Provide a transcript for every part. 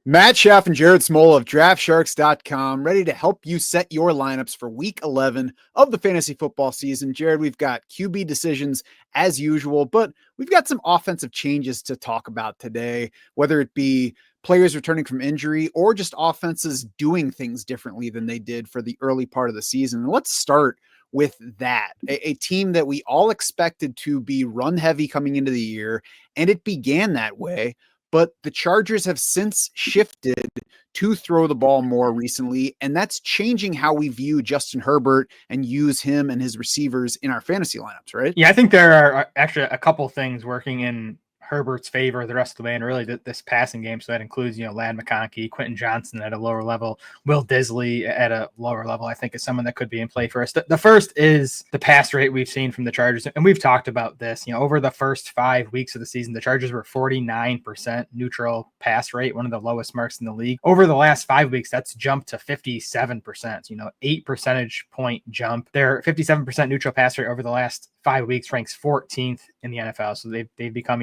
Matt Schaff and Jared Small of DraftSharks.com ready to help you set your lineups for Week 11 of the fantasy football season. Jared, we've got QB decisions as usual, but we've got some offensive changes to talk about today, whether it be players returning from injury or just offenses doing things differently than they did for the early part of the season. And let's start with that. A team that we all expected to be run heavy coming into the year, and it began that way. But the Chargers have since shifted to throw the ball more recently, and that's changing how we view Justin Herbert and use him and his receivers in our fantasy lineups, right? Yeah, I think there are actually a couple things working in Herbert's favor the rest of the way, and really this passing game. So that includes, Ladd McConkey, Quentin Johnson at a lower level, Will Disley at a lower level, I think is someone that could be in play for us. The first is the pass rate we've seen from the Chargers. And we've talked about this, over the first 5 weeks of the season, the Chargers were 49% neutral pass rate, one of the lowest marks in the league. Over the last 5 weeks, that's jumped to 57%, 8 percentage point jump. Their 57% neutral pass rate over the last 5 weeks ranks 14th in the NFL. So they've become,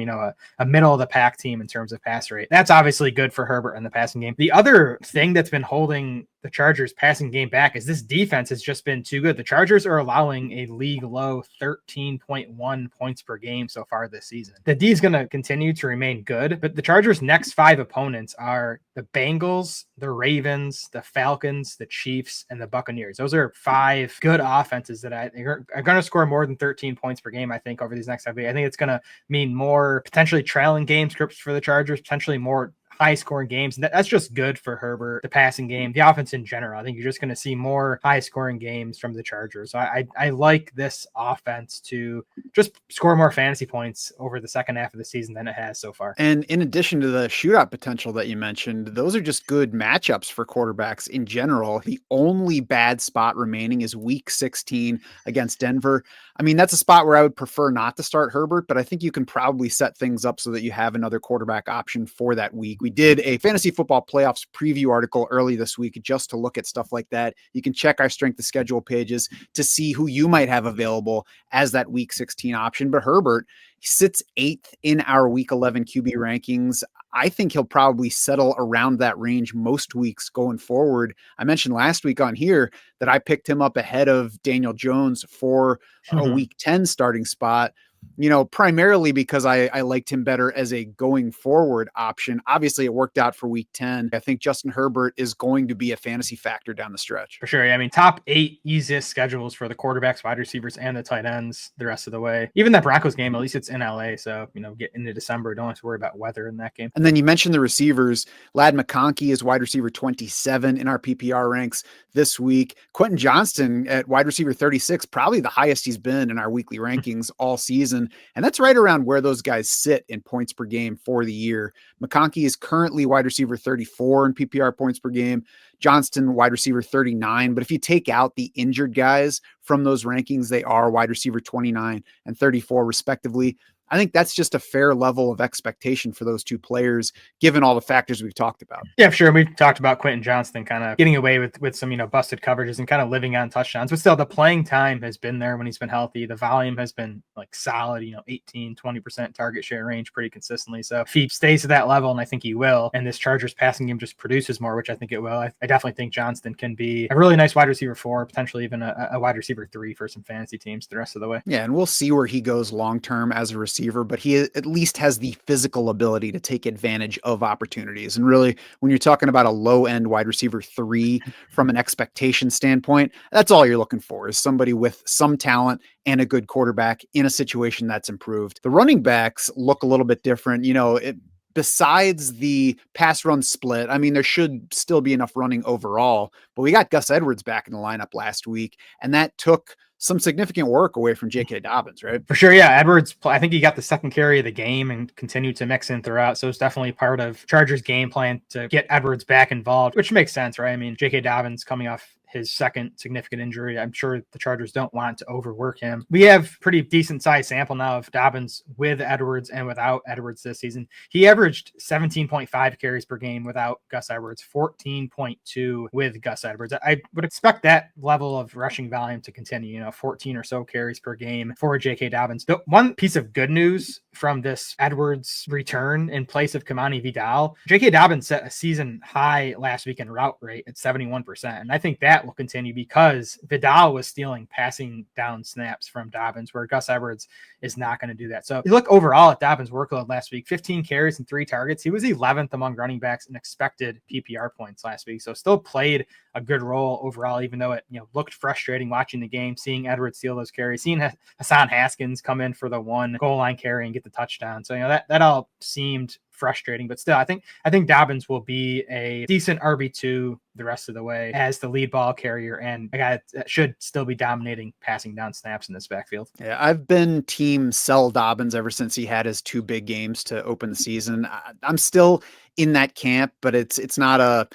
a middle of the pack team in terms of pass rate. That's obviously good for Herbert in the passing game. The other thing that's been holding the Chargers passing game back is this defense has just been too good. The Chargers are allowing a league low 13.1 points per game so far this season. The D is going to continue to remain good, but the Chargers' next 5 opponents are the Bengals, the Ravens, the Falcons, the Chiefs, and the Buccaneers. Those are 5 good offenses that are going to score more than 13 points per game, I think, over these next 5 weeks. I think it's going to mean more potentially trailing game scripts for the Chargers, potentially more high-scoring games. And that's just good for Herbert, the passing game, the offense in general. I think you're just going to see more high-scoring games from the Chargers. So I like this offense to just score more fantasy points over the second half of the season than it has so far. And in addition to the shootout potential that you mentioned, those are just good matchups for quarterbacks in general. The only bad spot remaining is Week 16 against Denver. I mean, that's a spot where I would prefer not to start Herbert, but I think you can probably set things up so that you have another quarterback option for that week. We did a fantasy football playoffs preview article early this week just to look at stuff like that. You can check our strength of schedule pages to see who you might have available as that Week 16 option. But Herbert sits 8th in our Week 11 QB rankings. I think he'll probably settle around that range most weeks going forward. I mentioned last week on here that I picked him up ahead of Daniel Jones for a Week 10 starting spot, primarily because I liked him better as a going forward option. Obviously, it worked out for Week 10. I think Justin Herbert is going to be a fantasy factor down the stretch. For sure. Yeah, I mean, top 8 easiest schedules for the quarterbacks, wide receivers, and the tight ends the rest of the way. Even that Broncos game, at least it's in LA. So, get into December, don't have to worry about weather in that game. And then you mentioned the receivers. Ladd McConkey is wide receiver 27 in our PPR ranks this week. Quentin Johnston at wide receiver 36, probably the highest he's been in our weekly rankings all season. And that's right around where those guys sit in points per game for the year. McConkey is currently wide receiver 34 in PPR points per game. Johnston, wide receiver 39. But if you take out the injured guys from those rankings, they are wide receiver 29 and 34 respectively. I think that's just a fair level of expectation for those two players, given all the factors we've talked about. Yeah, for sure. We've talked about Quentin Johnston kind of getting away with some, busted coverages and kind of living on touchdowns, but still the playing time has been there when he's been healthy. The volume has been like solid, 18, 20% target share range pretty consistently. So if he stays at that level, and I think he will, and this Chargers passing game just produces more, which I think it will, I definitely think Johnston can be a really nice wide receiver 4, potentially even a wide receiver 3 for some fantasy teams the rest of the way. Yeah, and we'll see where he goes long-term as a receiver, but he at least has the physical ability to take advantage of opportunities. And really, when you're talking about a low-end wide receiver 3 from an expectation standpoint, that's all you're looking for, is somebody with some talent and a good quarterback in a situation that's improved. The running backs look a little bit different. Besides the pass run split, I mean, there should still be enough running overall, but we got Gus Edwards back in the lineup last week, and that took some significant work away from J.K. Dobbins, right? For sure, yeah. Edwards, I think he got the second carry of the game and continued to mix in throughout. So it's definitely part of Chargers' game plan to get Edwards back involved, which makes sense, right? I mean, J.K. Dobbins coming off his second significant injury. I'm sure the Chargers don't want to overwork him. We have pretty decent size sample now of Dobbins with Edwards and without Edwards this season. He averaged 17.5 carries per game without Gus Edwards, 14.2 with Gus Edwards. I would expect that level of rushing volume to continue, 14 or so carries per game for J.K. Dobbins. The one piece of good news from this Edwards return in place of Kamani Vidal, J.K. Dobbins set a season high last week in route rate at 71%. And I think that will continue because Vidal was stealing passing down snaps from Dobbins, where Gus Edwards is not going to do that. So you look overall at Dobbins' workload last week, 15 carries and 3 targets. He was 11th among running backs in expected PPR points last week. So still played a good role overall, even though it looked frustrating watching the game, seeing Edwards steal those carries, seeing Hassan Haskins come in for the one goal line carry and get the touchdown. So that all seemed frustrating, but still, I think Dobbins will be a decent RB2 the rest of the way as the lead ball carrier and a guy that should still be dominating passing down snaps in this backfield. Yeah, I've been team sell Dobbins ever since he had his 2 big games to open the season. I'm still in that camp, but it's not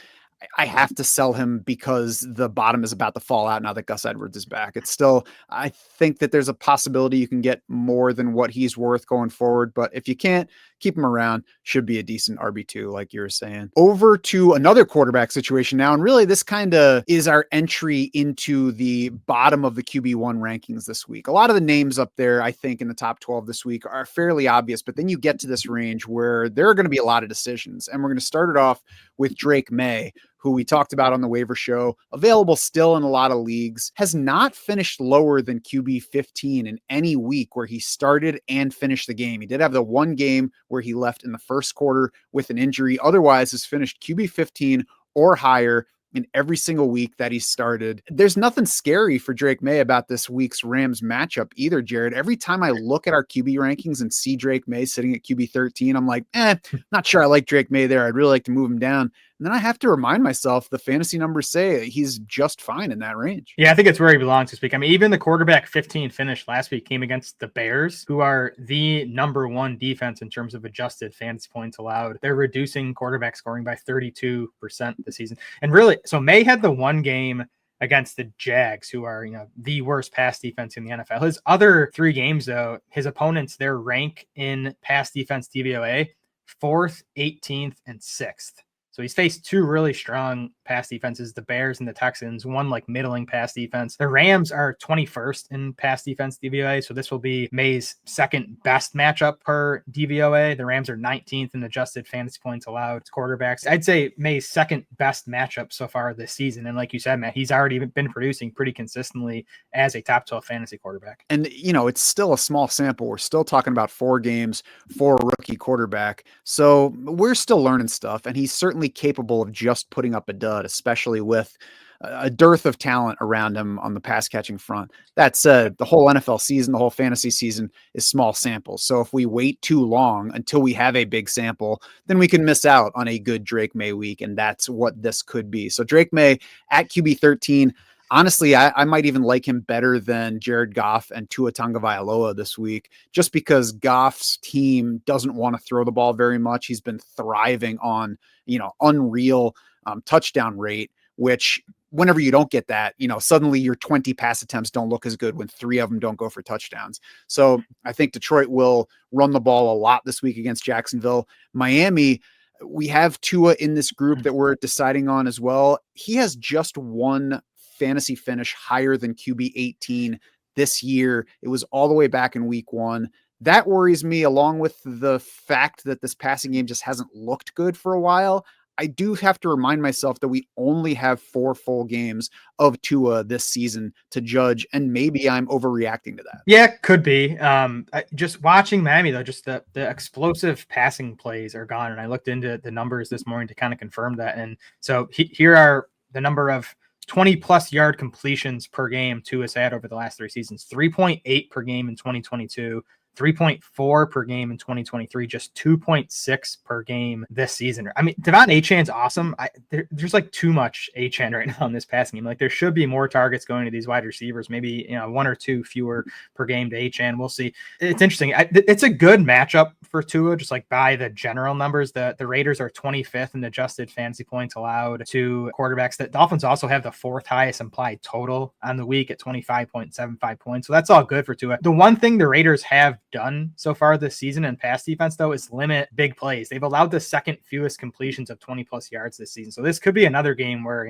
I have to sell him because the bottom is about to fall out now that Gus Edwards is back. It's still, I think that there's a possibility you can get more than what he's worth going forward. But if you can't, keep him around. Should be a decent RB2, like you were saying. Over to another quarterback situation now. And really, this kind of is our entry into the bottom of the QB1 rankings this week. A lot of the names up there, I think, in the top 12 this week are fairly obvious. But then you get to this range where there are going to be a lot of decisions. And we're going to start it off with Drake May, who we talked about on the waiver show, available still in a lot of leagues, has not finished lower than QB 15 in any week where he started and finished the game. He did have the one game where he left in the first quarter with an injury. Otherwise, has finished QB 15 or higher in every single week that he started. There's nothing scary for Drake May about this week's Rams matchup either, Jared. Every time I look at our QB rankings and see Drake May sitting at QB 13, I'm like, not sure I like Drake May there. I'd really like to move him down. And then I have to remind myself the fantasy numbers say he's just fine in that range. Yeah, I think it's where he belongs this week. I mean, even the quarterback 15 finish last week came against the Bears, who are the number 1 defense in terms of adjusted fantasy points allowed. They're reducing quarterback scoring by 32% this season. And really, so May had the one game against the Jags, who are, the worst pass defense in the NFL. His other 3 games, though, his opponents, their rank in pass defense DVOA, 4th, 18th, and 6th. So he's faced 2 really strong pass defenses, the Bears and the Texans, one like middling pass defense. The Rams are 21st in pass defense DVOA, so this will be May's second best matchup per DVOA. The Rams are 19th in adjusted fantasy points allowed to quarterbacks. I'd say May's second best matchup so far this season. And like you said, Matt, he's already been producing pretty consistently as a top 12 fantasy quarterback. And, it's still a small sample. We're still talking about 4 games for a rookie quarterback. So we're still learning stuff, and he's certainly capable of just putting up a dud, especially with a dearth of talent around him on the pass catching front. That said, the whole NFL season, the whole fantasy season is small samples. So if we wait too long until we have a big sample, then we can miss out on a good Drake May week. And that's what this could be. So Drake May at QB 13, honestly, I might even like him better than Jared Goff and Tua Tagovailoa this week, just because Goff's team doesn't want to throw the ball very much. He's been thriving on, unreal touchdown rate, which whenever you don't get that, suddenly your 20 pass attempts don't look as good when 3 of them don't go for touchdowns. So I think Detroit will run the ball a lot this week against Jacksonville. Miami, we have Tua in this group that we're deciding on as well. He has just one fantasy finish higher than QB 18 this year. It was all the way back in week 1. That worries me, along with the fact that this passing game just hasn't looked good for a while. I do have to remind myself that we only have 4 full games of Tua this season to judge, and maybe I'm overreacting to that. Yeah, could be. Just watching Miami, though, just the explosive passing plays are gone, and I looked into the numbers this morning to kind of confirm that. And so here are the number of 20-plus yard completions per game Tua's had over the last 3 seasons. 3.8 per game in 2022, 3.4 per game in 2023, just 2.6 per game this season. I mean, Devon Achan's awesome. There's like too much Achan right now in this passing game. Like there should be more targets going to these wide receivers, maybe, one or two fewer per game to Achan. We'll see. It's interesting. It's a good matchup for Tua, just like by the general numbers. The Raiders are 25th in adjusted fantasy points allowed to quarterbacks. The Dolphins also have the 4th highest implied total on the week at 25.75 points. So that's all good for Tua. The one thing the Raiders have done so far this season in pass defense, though, is limit big plays. They've allowed the second fewest completions of 20 plus yards this season. So this could be another game where,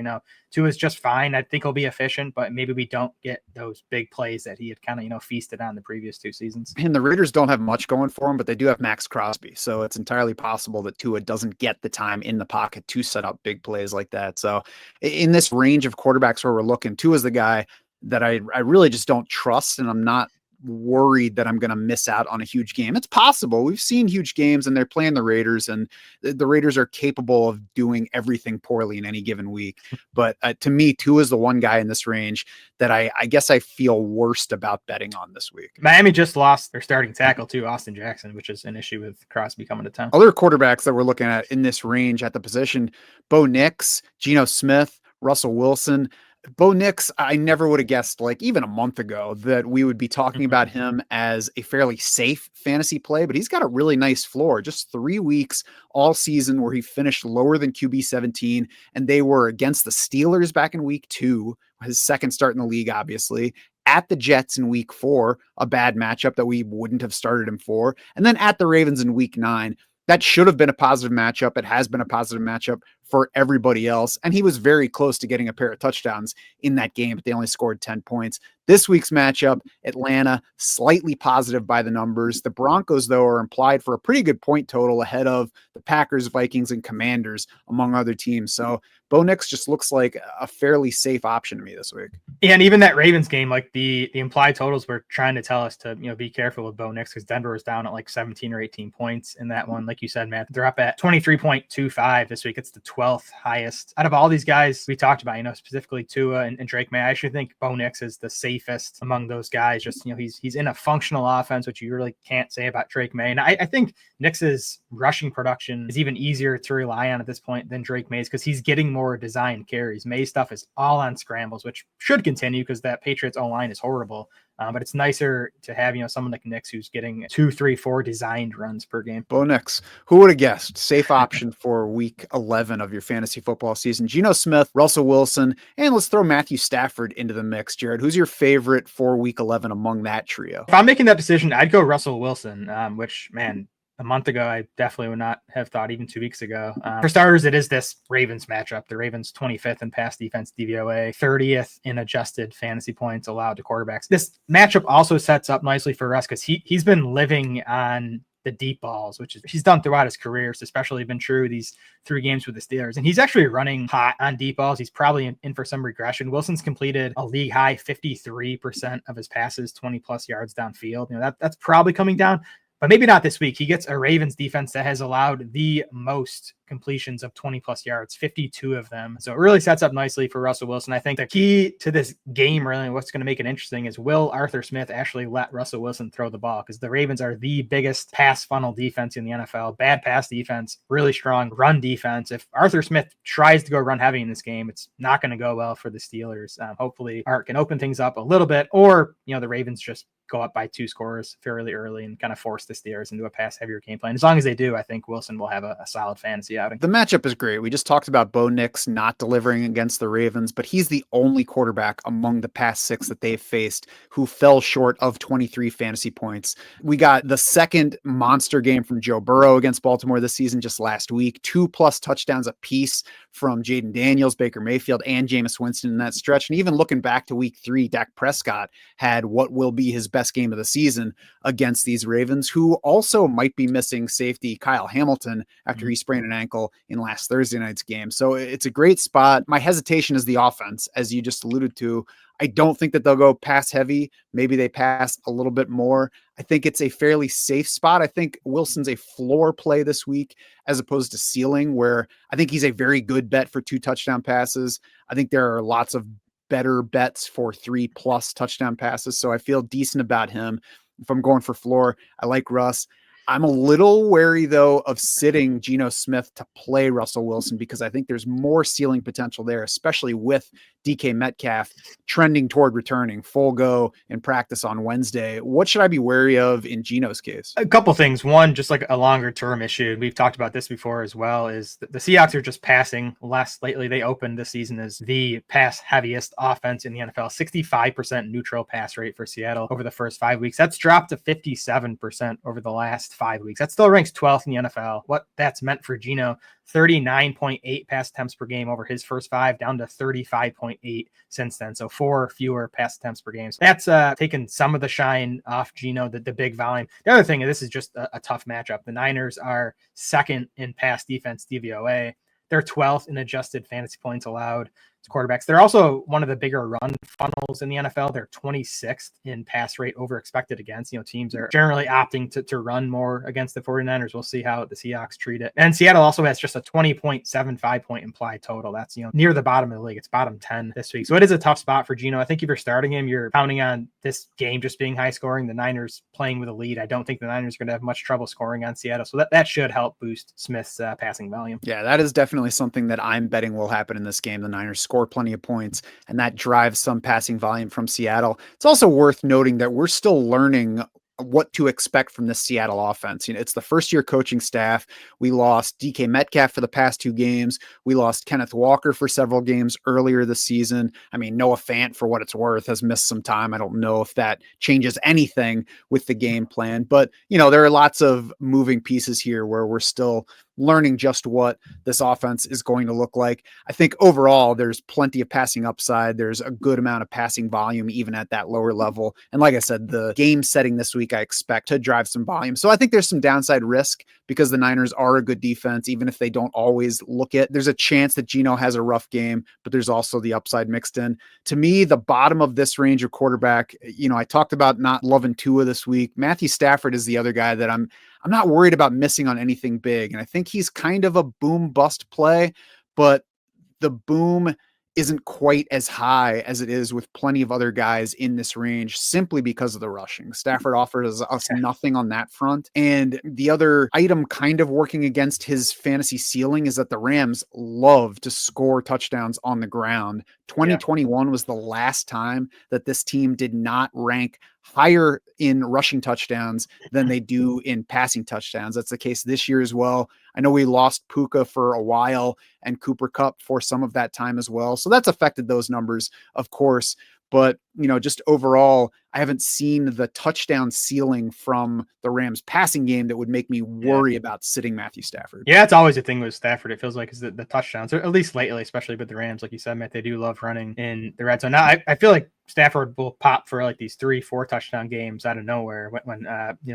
Tua is just fine. I think he'll be efficient, but maybe we don't get those big plays that he had kind of, feasted on the previous 2 seasons. And the Raiders don't have much going for them, but they do have Max Crosby. So it's entirely possible that Tua doesn't get the time in the pocket to set up big plays like that. So in this range of quarterbacks where we're looking, Tua's the guy that I really just don't trust, and I'm not worried that I'm going to miss out on a huge game. It's possible. We've seen huge games and they're playing the Raiders, and the Raiders are capable of doing everything poorly in any given week. But to me, Tua is the one guy in this range that I guess I feel worst about betting on this week. Miami just lost their starting tackle too, Austin Jackson, which is an issue with Crosby coming to town. Other quarterbacks that we're looking at in this range at the position: Bo Nix, Geno Smith, Russell Wilson. Bo Nix, I never would have guessed, like even a month ago, that we would be talking about him as a fairly safe fantasy play, but he's got a really nice floor. Just 3 weeks all season where he finished lower than QB 17, and they were against the Steelers back in week 2, his second start in the league, obviously, at the Jets in week 4, a bad matchup that we wouldn't have started him for, and then at the Ravens in week 9. That should have been a positive matchup. It has been a positive matchup for everybody else. And he was very close to getting a pair of touchdowns in that game, but they only scored 10 points. This week's matchup, Atlanta, slightly positive by the numbers. The Broncos, though, are implied for a pretty good point total ahead of the Packers, Vikings, and Commanders, among other teams. So Bo Nix just looks like a fairly safe option to me this week. Yeah, and even that Ravens game, like the implied totals were trying to tell us to, be careful with Bo Nix, because Denver was down at like 17 or 18 points in that one. Like you said, Matt, they're up at 23.25 this week. It's the 12th highest out of all these guys we talked about, specifically Tua and Drake May. I actually think Bo Nix is the safest among those guys. Just, he's in a functional offense, which you really can't say about Drake May. And I think Nix's rushing production is even easier to rely on at this point than Drake May's, because he's getting more designed carries. May's stuff is all on scrambles, which should continue because that Patriots O-line is horrible. But it's nicer to have, someone like Nix who's getting 2, 3, 4 designed runs per game. Bo Nix, who would have guessed? Safe option for week 11 of your fantasy football season. Geno Smith, Russell Wilson, and let's throw Matthew Stafford into the mix. Jared, who's your favorite for week 11 among that trio? If I'm making that decision, I'd go Russell Wilson, which, man, a month ago, I definitely would not have thought, even 2 weeks ago. For starters, it is this Ravens matchup. The Ravens 25th in pass defense DVOA, 30th in adjusted fantasy points allowed to quarterbacks. This matchup also sets up nicely for Russ, because he's been living on the deep balls, which is he's done throughout his career. It's especially been true these 3 games with the Steelers. And he's actually running hot on deep balls. He's probably in for some regression. Wilson's completed a league high 53% of his passes, 20 plus yards downfield. That's probably coming down. But maybe not this week. He gets a Ravens defense that has allowed the most completions of 20 plus yards, 52 of them. So it really sets up nicely for Russell Wilson. I think the key to this game, really, what's going to make it interesting, is will Arthur Smith actually let Russell Wilson throw the ball? Because the Ravens are the biggest pass funnel defense in the NFL. Bad pass defense, really strong run defense. If Arthur Smith tries to go run heavy in this game, it's not going to go well for the Steelers. Hopefully Art can open things up a little bit, or, the Ravens just go up by 2 scores fairly early and kind of force the Steelers into a pass heavier game plan. As long as they do, I think Wilson will have a solid fantasy outing. The matchup is great. We just talked about Bo Nix not delivering against the Ravens, but he's the only quarterback among the past 6 that they've faced who fell short of 23 fantasy points. We got the second monster game from Joe Burrow against Baltimore this season just last week, 2+ touchdowns apiece from Jaden Daniels, Baker Mayfield, and Jameis Winston in that stretch. And even looking back to week 3, Dak Prescott had what will be his best game of the season against these Ravens, who also might be missing safety Kyle Hamilton after he sprained an ankle in last Thursday night's game. So it's a great spot. My hesitation is the offense, as you just alluded to. I don't think that they'll go pass heavy. Maybe they pass a little bit more. I think it's a fairly safe spot. I think Wilson's a floor play this week as opposed to ceiling, where I think he's a very good bet for 2 touchdown passes. I think there are lots of better bets for 3+ touchdown passes. So I feel decent about him. if I'm going for floor, I like Russ. I'm a little wary, though, of sitting Geno Smith to play Russell Wilson because I think there's more ceiling potential there, especially with DK Metcalf trending toward returning full go in practice on Wednesday. What should I be wary of in Geno's case? A couple things. One, just like a longer term issue. We've talked about this before as well, is the Seahawks are just passing less lately. They opened this season as the pass heaviest offense in the NFL, 65% neutral pass rate for Seattle over the first 5 weeks. That's dropped to 57% over the last 5 weeks. That still ranks 12th in the NFL. What that's meant for Geno, 39.8 pass attempts per game over his first 5, down to 35.8 since then. So 4 fewer pass attempts per game. So that's taken some of the shine off Geno, the big volume. The other thing, and this is just a tough matchup. The Niners are second in pass defense DVOA. They're 12th in adjusted fantasy points allowed to quarterbacks. They're also one of the bigger run funnels in the NFL. They're 26th in pass rate over expected against. Teams are generally opting to run more against the 49ers. We'll see how the Seahawks treat it. And Seattle also has just a 20.75 point implied total. That's, near the bottom of the league. It's bottom 10 this week. So it is a tough spot for Geno. I think if you're starting him, you're counting on this game just being high scoring. The Niners playing with a lead. I don't think the Niners are going to have much trouble scoring on Seattle. So that should help boost Smith's passing volume. Yeah, that is definitely something that I'm betting will happen in this game. The Niners score plenty of points, and that drives some passing volume from Seattle. It's also worth noting that we're still learning what to expect from this Seattle offense. It's the first year coaching staff. We lost DK Metcalf for the past 2 games. We lost Kenneth Walker for several games earlier this season. Noah Fant, for what it's worth, has missed some time. I don't know if that changes anything with the game plan, but there are lots of moving pieces here where we're still learning just what this offense is going to look like. I think overall there's plenty of passing upside. There's a good amount of passing volume even at that lower level. And like I said, the game setting this week I expect to drive some volume. So I think there's some downside risk because the Niners are a good defense, even if they don't always look it. There's a chance that Geno has a rough game, but there's also the upside mixed in. To me, the bottom of this range of quarterback, I talked about not loving Tua this week. Matthew Stafford is the other guy that I'm not worried about missing on anything big. And I think he's kind of a boom bust play, but the boom isn't quite as high as it is with plenty of other guys in this range simply because of the rushing. Stafford offers us nothing on that front. And the other item kind of working against his fantasy ceiling is that the Rams love to score touchdowns on the ground. 2021 was the last time that this team did not rank higher in rushing touchdowns than they do in passing touchdowns. That's the case this year as well. I know we lost Puka for a while and Cooper Kupp for some of that time as well. So that's affected those numbers, of course. But, just overall, I haven't seen the touchdown ceiling from the Rams passing game that would make me worry about sitting Matthew Stafford. Yeah, it's always a thing with Stafford. It feels like is the touchdowns, or at least lately, especially with the Rams. Like you said, Matt, they do love running in the red zone. Now, I feel like Stafford will pop for like these 3-4 touchdown games out of nowhere when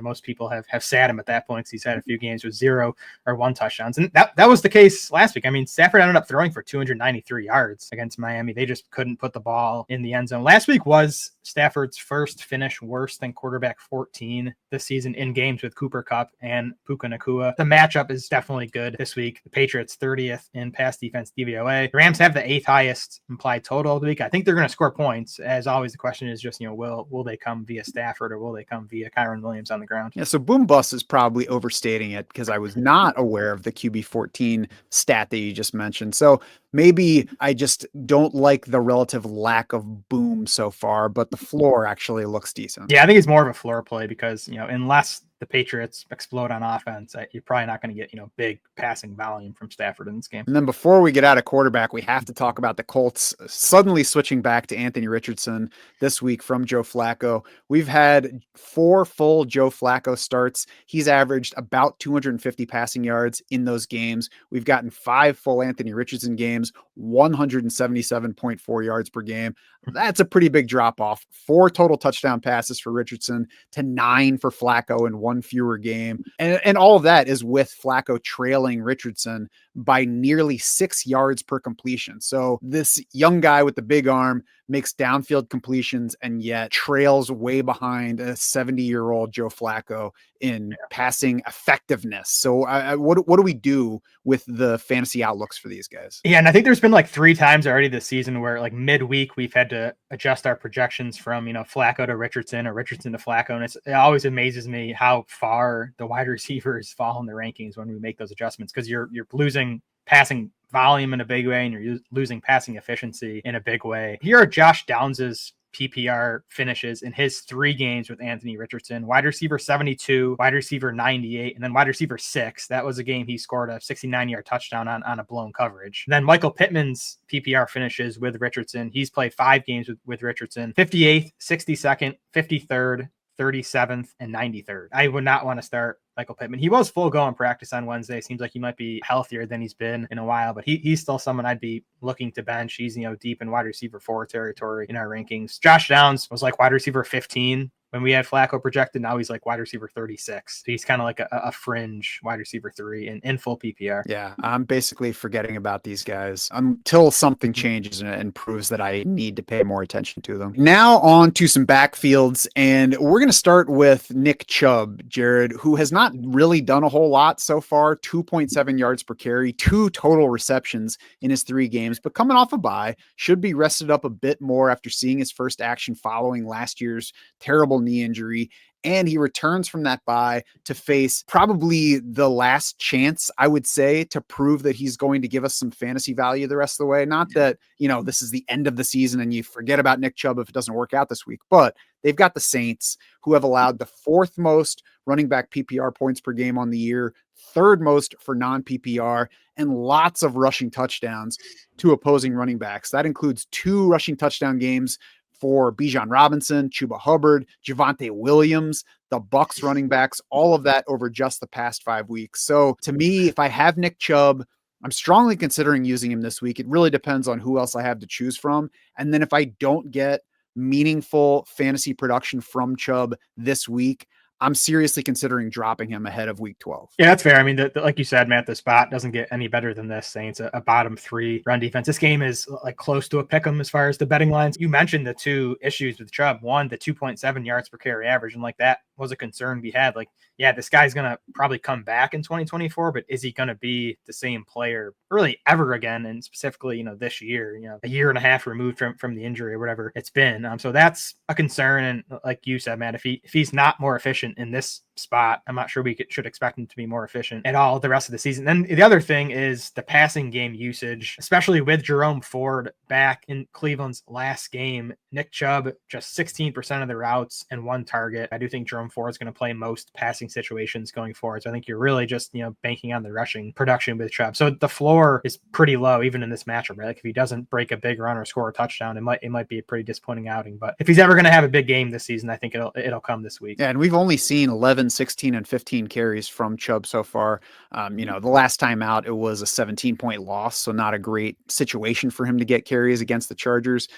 most people have sat him at that point because he's had a few games with 0 or 1 touchdowns. And that was the case last week. Stafford ended up throwing for 293 yards against Miami. They just couldn't put the ball in the end zone. Last week was Stafford's first finish worse than quarterback 14 this season in games with Cooper Kupp and Puka Nacua. The matchup is definitely good this week. The Patriots 30th in pass defense DVOA. The Rams have the 8th highest implied total of the week. I think they're going to score points. As always, the question is just, will they come via Stafford or will they come via Kyron Williams on the ground? Yeah, so boom bust is probably overstating it because I was not aware of the QB 14 stat that you just mentioned. So maybe I just don't like the relative lack of boom so far, but the floor actually looks decent. Yeah, I think it's more of a floor play because, unless the Patriots explode on offense, you're probably not going to get, big passing volume from Stafford in this game. And then before we get out of quarterback, we have to talk about the Colts suddenly switching back to Anthony Richardson this week from Joe Flacco. We've had 4 full Joe Flacco starts. He's averaged about 250 passing yards in those games. We've gotten 5 full Anthony Richardson games, 177.4 yards per game. That's a pretty big drop off. 4 total touchdown passes for Richardson to 9 for Flacco in 1 fewer game. And all of that is with Flacco trailing Richardson by nearly 6 yards per completion. So this young guy with the big arm makes downfield completions, and yet trails way behind a 70-year-old Joe Flacco in passing effectiveness. So what do we do with the fantasy outlooks for these guys? Yeah, and I think there's been like 3 times already this season where like midweek we've had to adjust our projections from, Flacco to Richardson or Richardson to Flacco. And it always amazes me how far the wide receivers fall in the rankings when we make those adjustments, because you're losing passing volume in a big way and you're losing passing efficiency in a big way. Here are Josh Downs's PPR finishes in his 3 games with Anthony Richardson: wide receiver 72, wide receiver 98, and then wide receiver 6. That was a game he scored a 69-yard touchdown on a blown coverage. And then Michael Pittman's PPR finishes with Richardson. He's played 5 games with Richardson: 58th, 62nd, 53rd, 37th, and 93rd. I would not want to start Michael Pittman. He was full go in practice on Wednesday. Seems like he might be healthier than he's been in a while, but he's still someone I'd be looking to bench. He's, deep in wide receiver 4 territory in our rankings. Josh Downs was like wide receiver 15 when we had Flacco projected. Now he's like wide receiver 36. So he's kind of like a fringe wide receiver 3 in full PPR. Yeah, I'm basically forgetting about these guys until something changes and proves that I need to pay more attention to them. Now on to some backfields, and we're going to start with Nick Chubb, Jared, who has not really done a whole lot so far. 2.7 yards per carry, 2 total receptions in his 3 games, but coming off a bye, should be rested up a bit more after seeing his first action following last year's terrible knee injury. And he returns from that bye to face probably the last chance, I would say, to prove that he's going to give us some fantasy value the rest of the way. Not that, this is the end of the season and you forget about Nick Chubb if it doesn't work out this week, but they've got the Saints, who have allowed the 4th most running back PPR points per game on the year, 3rd most for non-PPR, and lots of rushing touchdowns to opposing running backs. That includes 2 rushing touchdown games for Bijan Robinson, Chuba Hubbard, Javonte Williams, the Bucs running backs, all of that over just the past 5 weeks. So to me, if I have Nick Chubb, I'm strongly considering using him this week. It really depends on who else I have to choose from. And then if I don't get meaningful fantasy production from Chubb this week, I'm seriously considering dropping him ahead of week 12. Yeah, that's fair. I mean, like you said, Matt, the spot doesn't get any better than this. Saints a bottom 3 run defense. This game is like close to a pick 'em as far as the betting lines. You mentioned the 2 issues with Chubb. One, the 2.7 yards per carry average, and like that was a concern we had. Like, yeah, this guy's gonna probably come back in 2024, but is he gonna be the same player really ever again? And specifically, this year, a year and a half removed from the injury or whatever it's been. So that's a concern. And like you said, Matt, if he's not more efficient in this spot, I'm not sure we should expect him to be more efficient at all the rest of the season. Then the other thing is the passing game usage, especially with Jerome Ford back in Cleveland's last game. Nick Chubb, just 16% of the routes and 1 target. I do think Jerome Ford is going to play most passing situations going forward. So I think you're really just, banking on the rushing production with Chubb. So the floor is pretty low, even in this matchup, right? Like if he doesn't break a big run or score a touchdown, it might be a pretty disappointing outing. But if he's ever going to have a big game this season, I think it'll come this week. Yeah, and we've only seen 11, 16, and 15 carries from Chubb so far. The last time out, it was a 17-point loss, so not a great situation for him to get carries against the Chargers.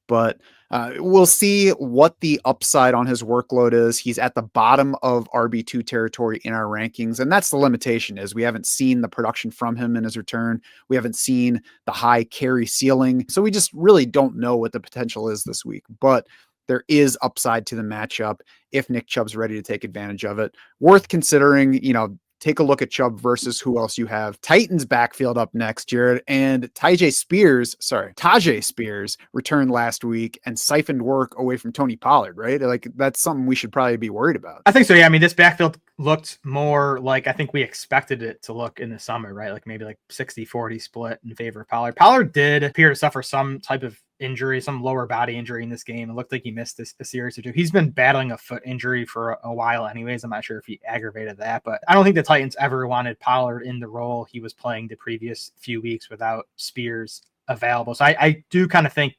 But we'll see what the upside on his workload is. He's at the bottom of RB2 territory in our rankings, and that's the limitation. Is we haven't seen the production from him in his return. We haven't seen the high carry ceiling, so we just really don't know what the potential is this week. But there is upside to the matchup if Nick Chubb's ready to take advantage of it. Worth considering, take a look at Chubb versus who else you have. Titans backfield up next, Jared, and Tyjae Spears returned last week and siphoned work away from Tony Pollard, right? Like that's something we should probably be worried about. I think so. Yeah. I mean, this backfield looked more like I think we expected it to look in the summer, right? Like maybe like 60-40 split in favor of Pollard. Pollard did appear to suffer some type of injury, some lower body injury in this game. It looked like he missed a series or 2. He's been battling a foot injury for a while anyways. I'm not sure if he aggravated that, but I don't think the Titans ever wanted Pollard in the role he was playing the previous few weeks without Spears available. So I do kind of think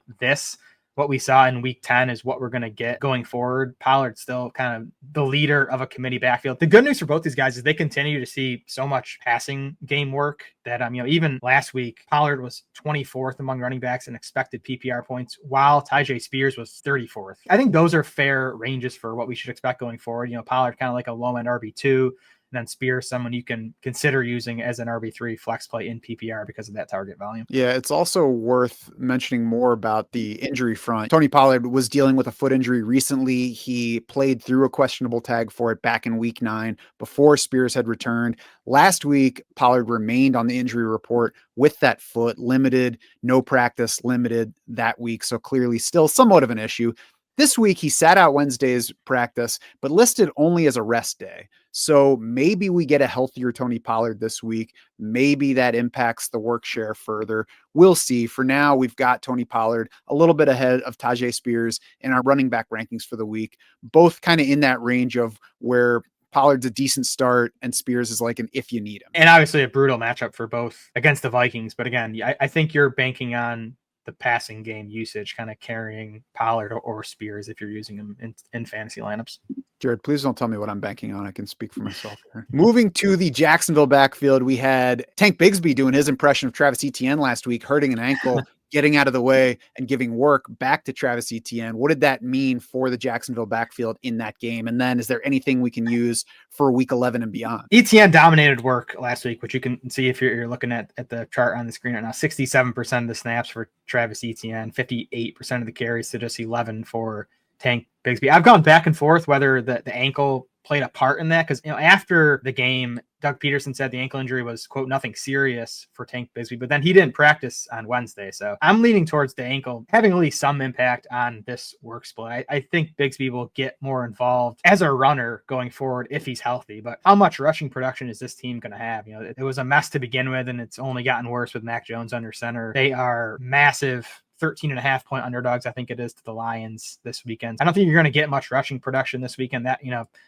what we saw in week 10 is what we're going to get going forward. Pollard's still kind of the leader of a committee backfield. The good news for both these guys is they continue to see so much passing game work that, even last week, Pollard was 24th among running backs in expected PPR points, while Tyjae Spears was 34th. I think those are fair ranges for what we should expect going forward. Pollard kind of like a low end RB2, And then Spears, someone you can consider using as an RB3 flex play in PPR because of that target volume. Yeah, it's also worth mentioning more about the injury front. Tony Pollard was dealing with a foot injury recently. He played through a questionable tag for it back in week 9 before Spears had returned. Last week, Pollard remained on the injury report with that foot, limited, no practice, limited that week. So clearly still somewhat of an issue. This week, he sat out Wednesday's practice, but listed only as a rest day. So maybe we get a healthier Tony Pollard this week. Maybe that impacts the work share further. We'll see. For now, we've got Tony Pollard a little bit ahead of Tyjae Spears in our running back rankings for the week, both kind of in that range of where Pollard's a decent start and Spears is like an if you need him. And obviously a brutal matchup for both against the Vikings. But again, I think you're banking on the passing game usage kind of carrying Pollard or Spears if you're using them in fantasy lineups. Jared, please don't tell me what I'm banking on. I can speak for myself here. Moving to the Jacksonville backfield, we had Tank Bigsby doing his impression of Travis Etienne last week, hurting an ankle, getting out of the way and giving work back to Travis Etienne. What did that mean for the Jacksonville backfield in that game? And then is there anything we can use for week 11 and beyond? Etienne dominated work last week, which you can see if you're looking at the chart on the screen right now. 67% of the snaps for Travis Etienne, 58% of the carries to just 11 for Tank Bigsby. I've gone back and forth whether the ankle played a part in that, because after the game, Doug Peterson said the ankle injury was, quote, nothing serious for Tank Bigsby, but then he didn't practice on Wednesday. So I'm leaning towards the ankle having at least some impact on this work split. I think Bigsby will get more involved as a runner going forward if he's healthy, but how much rushing production is this team going to have? It was a mess to begin with, and it's only gotten worse with Mac Jones under center. They are massive 13.5 point underdogs, I think it is, to the Lions this weekend. I don't think you're going to get much rushing production this weekend. That,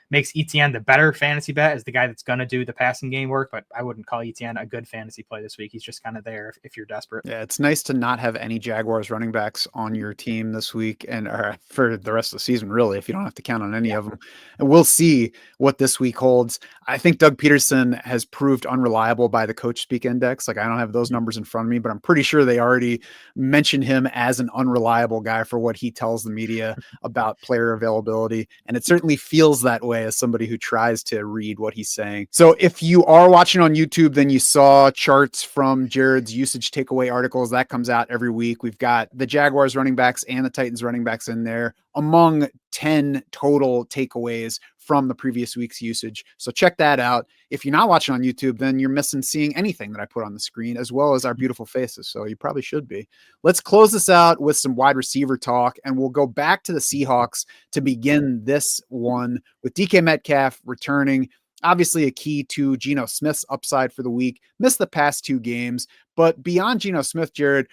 makes Etienne the better fantasy bet as the guy that's going to do the passing game work, but I wouldn't call Etienne a good fantasy play this week. He's just kind of there if you're desperate. Yeah, it's nice to not have any Jaguars running backs on your team this week and for the rest of the season, really, if you don't have to count on any of them. And we'll see what this week holds. I think Doug Peterson has proved unreliable by the coach speak index. Like, I don't have those numbers in front of me, but I'm pretty sure they already mentioned him as an unreliable guy for what he tells the media about player availability. And it certainly feels that way as somebody who tries to read what he's saying. So if you are watching on YouTube, then you saw charts from Jared's usage takeaway articles. That comes out every week. We've got the Jaguars running backs and the Titans running backs in there among 10 total takeaways from the previous week's usage. So check that out. If you're not watching on YouTube, then you're missing seeing anything that I put on the screen, as well as our beautiful faces. So you probably should be. Let's close this out with some wide receiver talk, and we'll go back to the Seahawks to begin this one with DK Metcalf returning. Obviously a key to Geno Smith's upside for the week. Missed the past 2 games, but beyond Geno Smith, Jared,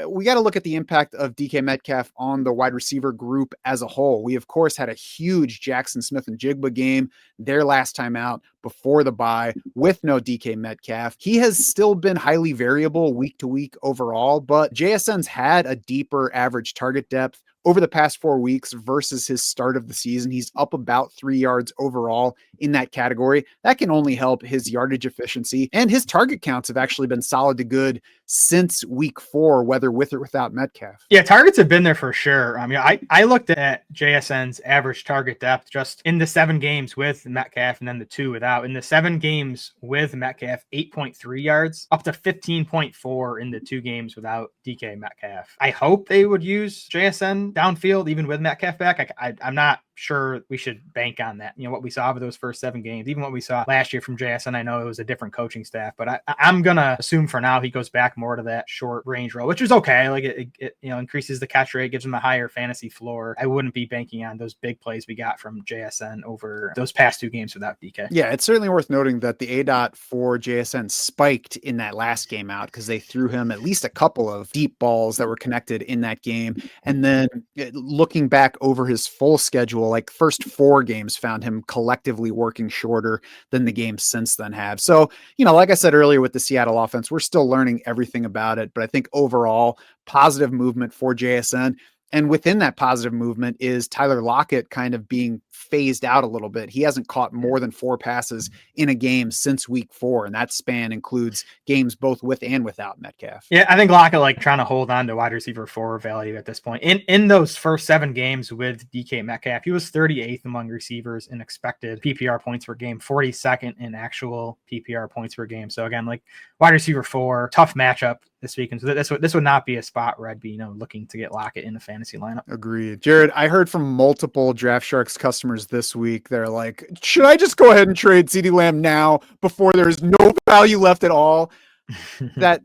we got to look at the impact of DK Metcalf on the wide receiver group as a whole. We, of course, had a huge Jackson Smith-Njigba game their last time out before the bye with no DK Metcalf. He has still been highly variable week to week overall, but JSN's had a deeper average target depth over the past 4 weeks versus his start of the season. He's up about 3 yards overall in that category. That can only help his yardage efficiency, and his target counts have actually been solid to good since week 4, whether with or without Metcalf. Yeah, targets have been there for sure. I looked at JSN's average target depth just in the 7 games with Metcalf and then the 2 without. In the 7 games with Metcalf, 8.3 yards, up to 15.4 in the 2 games without DK Metcalf. I hope they would use JSN downfield, even with Metcalf back. I'm not sure we should bank on that. What we saw over those first 7 games, even what we saw last year from JSN, I know it was a different coaching staff, but I'm going to assume for now he goes back more to that short range role, which is okay. Like it increases the catch rate, gives him a higher fantasy floor. I wouldn't be banking on those big plays we got from JSN over those past 2 games without DK. Yeah, it's certainly worth noting that the ADOT for JSN spiked in that last game out because they threw him at least a couple of deep balls that were connected in that game. And then looking back over his full schedule, like first 4 games found him collectively working shorter than the games since then have. So, like I said earlier with the Seattle offense, we're still learning everything about it, but I think overall positive movement for JSN. And within that positive movement is Tyler Lockett kind of being phased out a little bit. He hasn't caught more than 4 passes in a game since week 4, and that span includes games both with and without Metcalf. Yeah, I think Lockett like trying to hold on to wide receiver 4 value at this point. In those first 7 games with DK Metcalf, he was 38th among receivers in expected PPR points per game, 42nd in actual PPR points per game. So again, like wide receiver 4, tough matchup this weekend. So this would not be a spot where I'd be, looking to get Lockett in the fantasy lineup. Agreed. Jared, I heard from multiple Draft Sharks customers this week. They're like, should I just go ahead and trade CeeDee Lamb now before there's no value left at all?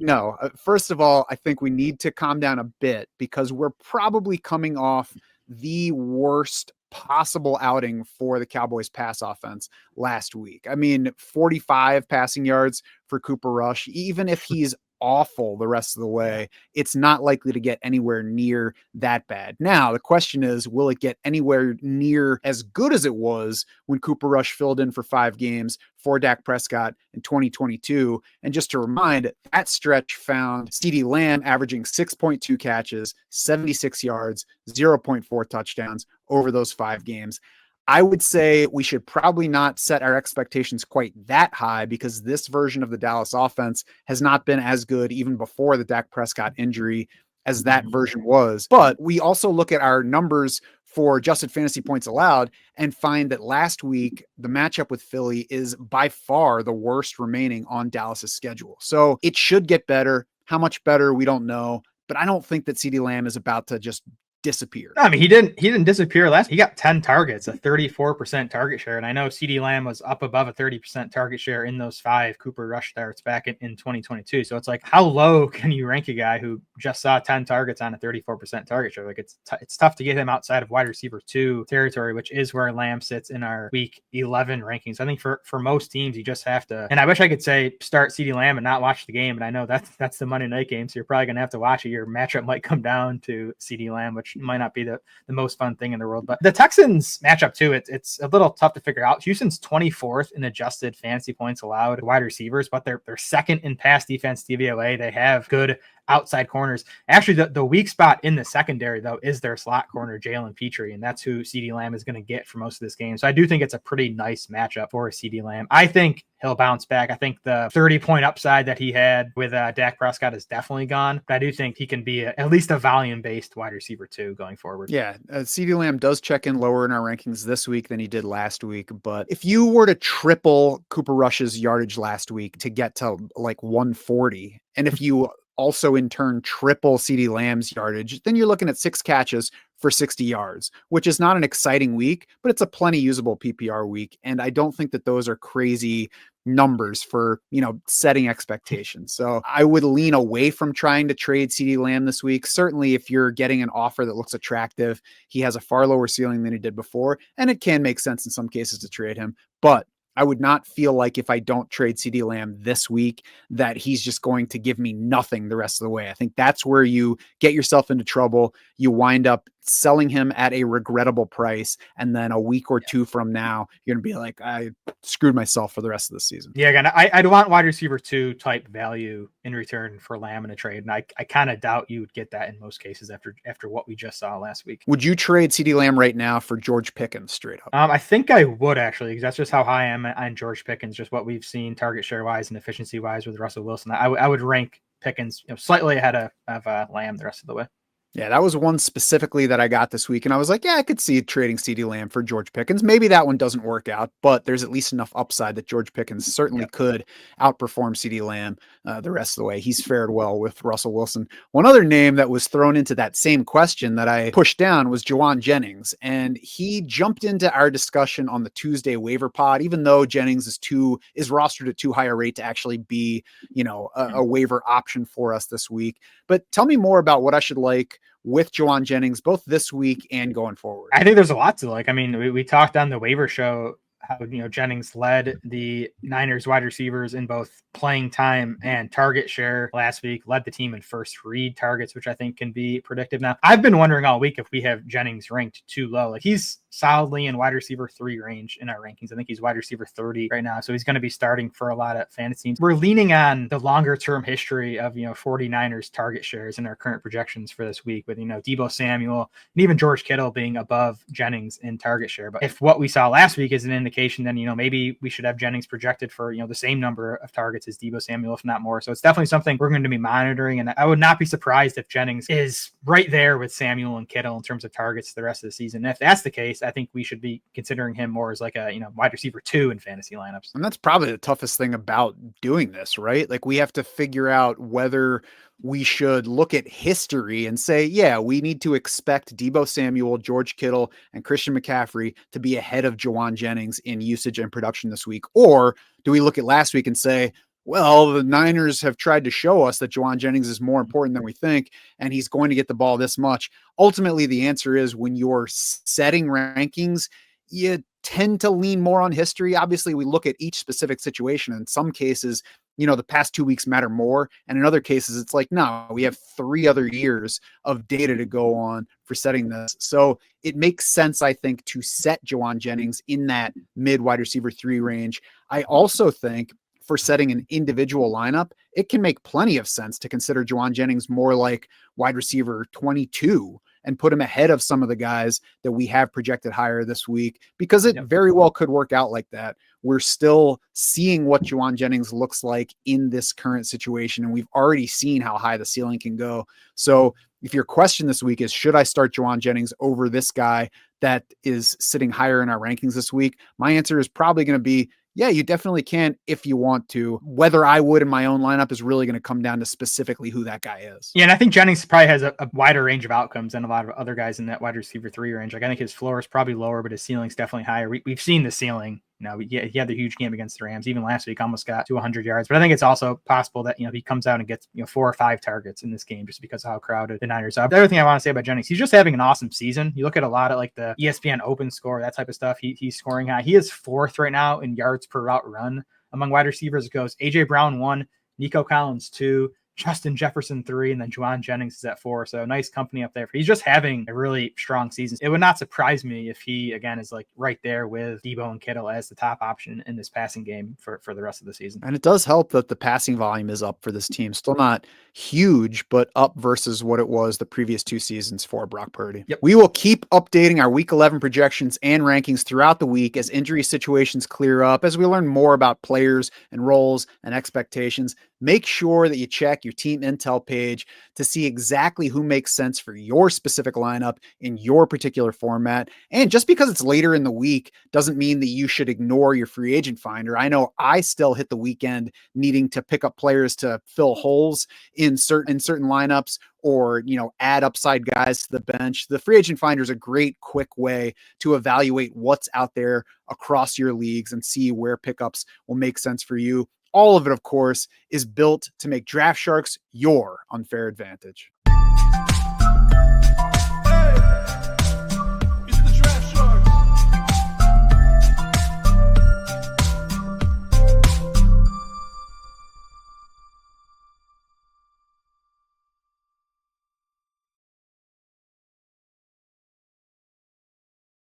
No. First of all, I think we need to calm down a bit because we're probably coming off the worst possible outing for the Cowboys pass offense last week. I mean, 45 passing yards for Cooper Rush. Even if he's awful the rest of the way, it's not likely to get anywhere near that bad. Now, the question is, will it get anywhere near as good as it was when Cooper Rush filled in for 5 games for Dak Prescott in 2022? And just to remind, that stretch found CeeDee Lamb averaging 6.2 catches, 76 yards, 0.4 touchdowns over those 5 games. I would say we should probably not set our expectations quite that high because this version of the Dallas offense has not been as good even before the Dak Prescott injury as that version was. But we also look at our numbers for adjusted fantasy points allowed and find that last week, the matchup with Philly is by far the worst remaining on Dallas's schedule. So it should get better. How much better, we don't know. But I don't think that CeeDee Lamb is about to just disappear. I mean, he didn't disappear last. He got 10 targets, a 34% target share. And I know CeeDee Lamb was up above a 30% target share in those 5 Cooper Rush starts back in 2022. So it's like, how low can you rank a guy who just saw 10 targets on a 34% target share? Like it's tough to get him outside of wide receiver 2 territory, which is where Lamb sits in our week 11 rankings. I think for most teams, you just have to, and I wish I could say start CeeDee Lamb and not watch the game. And I know that's the Monday night game. So you're probably going to have to watch it. Your matchup might come down to CeeDee Lamb, which might not be the most fun thing in the world. But the Texans matchup too, it's a little tough to figure out. Houston's 24th in adjusted fantasy points allowed wide receivers, but they're second in pass defense DVOA. They have good outside corners. Actually, the weak spot in the secondary, though, is their slot corner, Jalen Petrie, and that's who CeeDee Lamb is going to get for most of this game. So I do think it's a pretty nice matchup for CeeDee Lamb. I think he'll bounce back. I think the 30-point upside that he had with Dak Prescott is definitely gone. But I do think he can be at least a volume-based wide receiver, too, going forward. Yeah, CeeDee Lamb does check in lower in our rankings this week than he did last week. But if you were to triple Cooper Rush's yardage last week to get to like 140, and if you also in turn triple CeeDee Lamb's yardage, then you're looking at 6 catches for 60 yards, which is not an exciting week, but it's a plenty usable PPR week. And I don't think that those are crazy numbers for, setting expectations. So I would lean away from trying to trade CeeDee Lamb this week. Certainly if you're getting an offer that looks attractive, he has a far lower ceiling than he did before, and it can make sense in some cases to trade him. But I would not feel like if I don't trade CeeDee Lamb this week that he's just going to give me nothing the rest of the way. I think that's where you get yourself into trouble. You wind up selling him at a regrettable price, and then a week or 2 from now, you're going to be like, I screwed myself for the rest of the season. Yeah, again, I'd want wide receiver 2 type value in return for Lamb in a trade, and I kind of doubt you would get that in most cases after what we just saw last week. Would you trade CeeDee Lamb right now for George Pickens straight up? I think I would actually, because that's just how high I am on George Pickens, just what we've seen target share wise and efficiency wise with Russell Wilson. I would rank Pickens slightly ahead of Lamb the rest of the way. Yeah, that was one specifically that I got this week, and I was like, yeah, I could see trading CeeDee Lamb for George Pickens. Maybe that one doesn't work out, but there's at least enough upside that George Pickens certainly could outperform CeeDee Lamb the rest of the way. He's fared well with Russell Wilson. One other name that was thrown into that same question that I pushed down was Jauan Jennings, and he jumped into our discussion on the Tuesday waiver pod, even though Jennings is rostered at too high a rate to actually be, a waiver option for us this week. But tell me more about what I should like with Jauan Jennings, both this week and going forward. I think there's a lot to like. I mean, we talked on the waiver show how, Jennings led the Niners wide receivers in both playing time and target share last week, led the team in first read targets, which I think can be predictive. Now, I've been wondering all week if we have Jennings ranked too low. Like he's solidly in wide receiver 3 range in our rankings. I think he's wide receiver 30 right now. So he's going to be starting for a lot of fantasy teams. We're leaning on the longer term history of, 49ers target shares in our current projections for this week with, Deebo Samuel and even George Kittle being above Jennings in target share. But if what we saw last week is an indication, then, maybe we should have Jennings projected for, the same number of targets as Deebo Samuel, if not more. So it's definitely something we're going to be monitoring. And I would not be surprised if Jennings is right there with Samuel and Kittle in terms of targets the rest of the season. And if that's the case, I think we should be considering him more as like a, wide receiver 2 in fantasy lineups. And that's probably the toughest thing about doing this, right? Like we have to figure out whether we should look at history and say, yeah, we need to expect Deebo Samuel, George Kittle, and Christian McCaffrey to be ahead of Jauan Jennings in usage and production this week. Or do we look at last week and say, well, the Niners have tried to show us that Jauan Jennings is more important than we think, and he's going to get the ball this much. Ultimately, the answer is when you're setting rankings, you tend to lean more on history. Obviously, we look at each specific situation. In some cases, the past 2 weeks matter more. And in other cases, it's like, no, we have 3 other years of data to go on for setting this. So it makes sense, I think, to set Jauan Jennings in that mid wide receiver 3 range. I also think for setting an individual lineup, it can make plenty of sense to consider Jauan Jennings more like wide receiver 22 and put him ahead of some of the guys that we have projected higher this week, because it very well could work out like that. We're still seeing what Jauan Jennings looks like in this current situation, and we've already seen how high the ceiling can go. So if your question this week is, should I start Jauan Jennings over this guy that is sitting higher in our rankings this week? My answer is probably going to be, yeah, you definitely can if you want to. Whether I would in my own lineup is really going to come down to specifically who that guy is. Yeah, and I think Jennings probably has a wider range of outcomes than a lot of other guys in that wide receiver 3 range. Like I think his floor is probably lower, but his ceiling's definitely higher. We've seen the ceiling. He had the huge game against the Rams. Even last week, almost got to 100 yards. But I think it's also possible that, he comes out and gets, 4 or 5 targets in this game just because of how crowded the Niners are. The other thing I want to say about Jennings, he's just having an awesome season. You look at a lot of like the ESPN open score, that type of stuff. He's scoring high. He is 4th right now in yards per route run among wide receivers. It goes AJ Brown 1, Nico Collins 2, Justin Jefferson 3, and then Jauan Jennings is at 4. So nice company up there. He's just having a really strong season. It would not surprise me if he, again, is like right there with Deebo and Kittle as the top option in this passing game for the rest of the season. And it does help that the passing volume is up for this team. Still not huge, but up versus what it was the previous 2 seasons for Brock Purdy. Yep. We will keep updating our week 11 projections and rankings throughout the week as injury situations clear up, as we learn more about players and roles and expectations. Make sure that you check your team intel page to see exactly who makes sense for your specific lineup in your particular format. And just because it's later in the week doesn't mean that you should ignore your free agent finder. I know I still hit the weekend needing to pick up players to fill holes in certain lineups, or, add upside guys to the bench. The free agent finder is a great quick way to evaluate what's out there across your leagues and see where pickups will make sense for you. All of it, of course, is built to make Draft Sharks your unfair advantage.